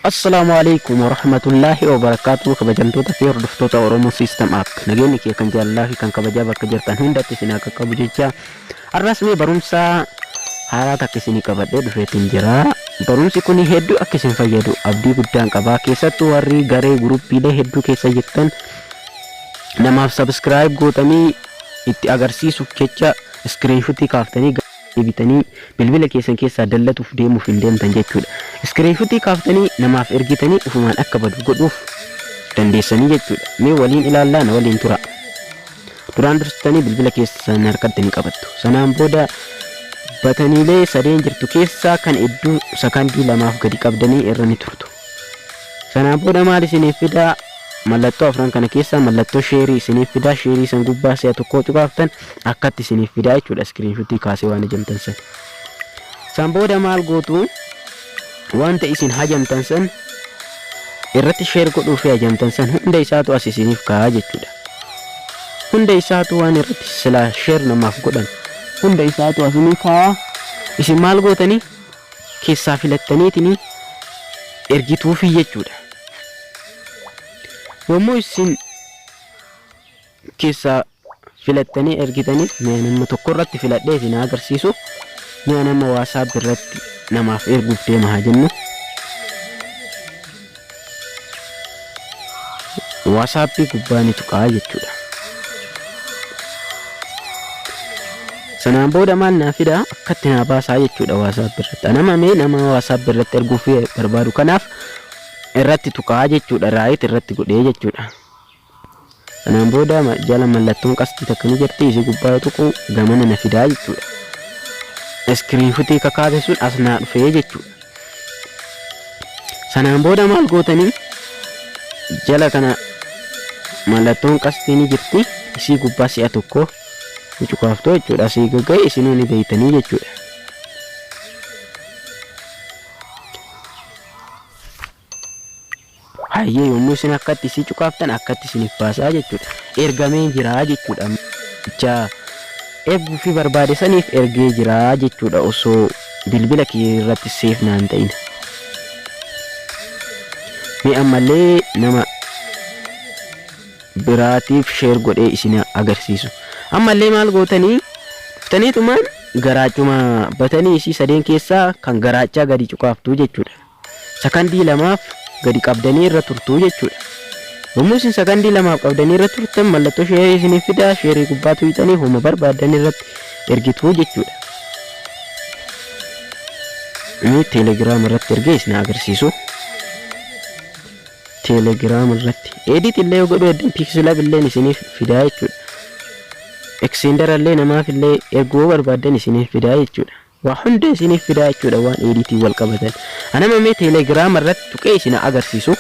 Assalamualaikum warahmatullahi wabarakatuh. Kabajamtoota fi hordoftoota Oromoo System App. Nageenyi kee kan jaalala fi kan kabajaa bakka jirtan hundatti isin akka qabu jecha arrasmee barumsa haaraa takka isinii qabadhee dhufeetiin jira. Barumsi kun hedduu akka isin fayyadu abdii guddaan qaba. Keessattuu warri garee guruppiilee hedduu keessa jirtan namaaf subscribe gootanii itti agarsiisuuf jecha screenshotii kaaftanii bitanii bilbila keessan keessaa dallatuuf deemuuf hin deemtan jechuudha. Screenshotii kaaftanii namaaf ergitanii ufumaan akka badu godhuuf dandeessanii jechuudha. Mee waliin ilaallaa na waliin tura. Duraan dursitanii bilbila keessan harkatti ni qabattu. Sanaan booda bataniilee sadeen jirtu keessaa kan hedduu sakandii lamaaf gadi qabdanii irra ni turtu. Sanaan booda maal isiniif fidaa? Mallattoo afran kana keessa mallattoo sheerii isiniif fidaa. Sheerii san gubbaa si'a tokko tuqaaftan akkatti isiniif fidaa jechuudha. Screenshotii kaasee waan hajamtan san. San booda maal gootu? Wanta isin hajamtan san irratti sheer godhuu fi hajamtan san hunda isaatu as isiniif kaa'a jechuudha. Hunda isaatu waan irratti silaa sheer namaaf godhan hunda isaatu asiniif kaa'a. Isin maal gootanii keessaa filattaniitiin ergituufi jechuudha. Yommuu isin keessaa filattanii ergitanii nama tokko irratti filadhee isin agarsiisu nama WhatsApp irratti namaaf erguuf deema haa jennu. WhatsApp gubbaa ni tuqaa jechuudha. Sanaan booda maal naa fidaa akkatti naa baasaa jechuudha WhatsApp irratti. Nama WhatsApp irratti erguuf barbaadu kanaaf irratti tuqaa jechuudha. Raayit irratti godhee jechuudha. Sanaan booda jala mallattoon qastii takka ni jirti. Isi gubbaa tuqu gamana na fidaa jechuudha. Screenshotii kakaase sun as naa dhufee jechuudha. Sanaan booda maal gootanii jala kana mallattoon qastii ni jirti. Isi gubbaa si'a tokko cuqaaftoo jechuudha. Asii gagga'e isinuu ni beeytanii jechuudha. Hayyee yommuu isin akkatti isii cuqaaftan akkatti isiniif baasaa jechuudha. Ergamee jiraa jechuudha. Jecha erguu fi barbaade saniif ergee jiraa jechuudha osoo bilbila kee irratti seef naan ta'in. Mee ammallee nama biraatiif sheer godhee isin agarsiisu. Ammallee maal gootanii dhuftaniitumaan garaachuma batanii isii sadeen keessaa kan garaachaa gadi cuqaaftuu jechuudha. Sakandii lamaaf gadi qabdanii irra turtuu jechuudha. Yommuu isin sakandii lamaaf qabdanii irra turtan mallattoo sheerii isiniif fidaa. Sheerii gubbaa tuqxanii homa barbaadan irratti ergituu jechuudha. Inni Telegram irratti ergee isin agarsiisu. Telegram irratti edit illee yoo godhu edin pixel illee isiniif fidaa jechuudha. Extender illee namaaf illee erguu barbaadan isiniif fidaa jechuudha. Waa hunda isiniif fidaa jechuudha waan editii wal qabatan. Anama mee Telegram irratti tuqee isin agarsiisu.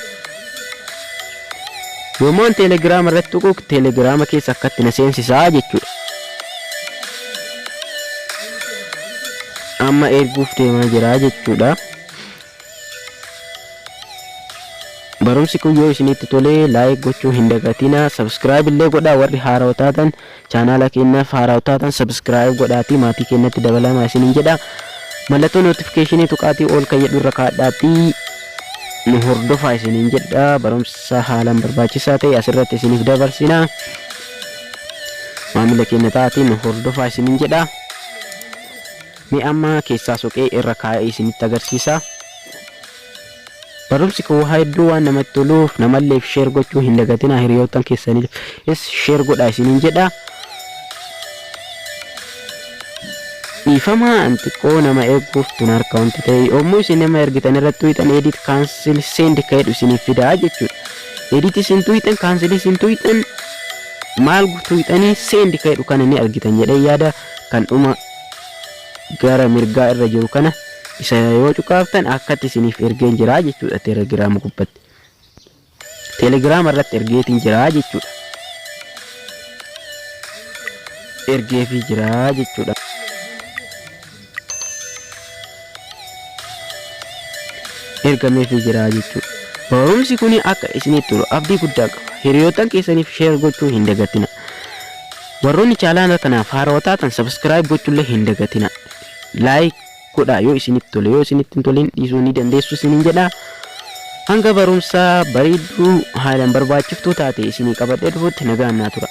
Yommuu Telegram irratti tuqu Telegram keessa akkatti na seensisaa jechuudha. Amma erguuf deemaa jira jechuudha. Barumsi kun yoo isinitti tolee like gochuu hin dagatina. Subscribe illee godhaa. Warri haaraa taatan chaanala keenyaaf haaraa taatan subscribe godhaatii maatii keenyatti dabalamaa isiniin jedha. Mallattoo notificationii tuqaatii ol kan jedhu irra kaadhaatii nu hordofaa isiniin jedha. Barumsa haalaan barbaachisaa ta'e asirratti isiniif dabarsina. Maamila keenya taatiin nu hordofaa isiniin jedha. Mee amma keessaa soqee irra kaa'ee isinitti agarsiisa. Barumsi kun hedduu waan namatti toluuf namallee share gochuu hin dagatina. Hiriyoottan keessaniif share godhaa isiniin jedha. Ifama antiqoo nama erguuf tun harka wanti ta'e yommuu isin nama ergitan irratti tuqxan edit cancel send ka'edhu isiniif fidaa jechuudha. Edit isin tuqxan cancel isin tuqxan maal tuqxanii send ka'edhu kan inni argitan jedhee yaada. Kan dhuma gara mirgaa irra jiru kana isa yoo cuqaaftan akkatti isiniif ergeen jiraa jechuudha. Telegram gubbatti Telegram irratti ergeetiin jiraa jechuudha. Ergeefii jiraa jechuudha. Ergameefii jiraa jechuudha. Barumsi kun akka isinitti tolu abdii guddaa qaba. Hiriyoottan keessaniif share gochuu hin dagatina. Warroonni chaanala kanaaf haaraa taatan subscribe gochuullee hin dagatina. Like godhaa yoo isinitti tole. Yoo isinitti hin tolin dhiisuu ni dandeessu isiniin jedha. hanga barumsa bareedduu haalaan barbaachiftuu taate isinii qabadhee dhufuutti nagaan naa tura.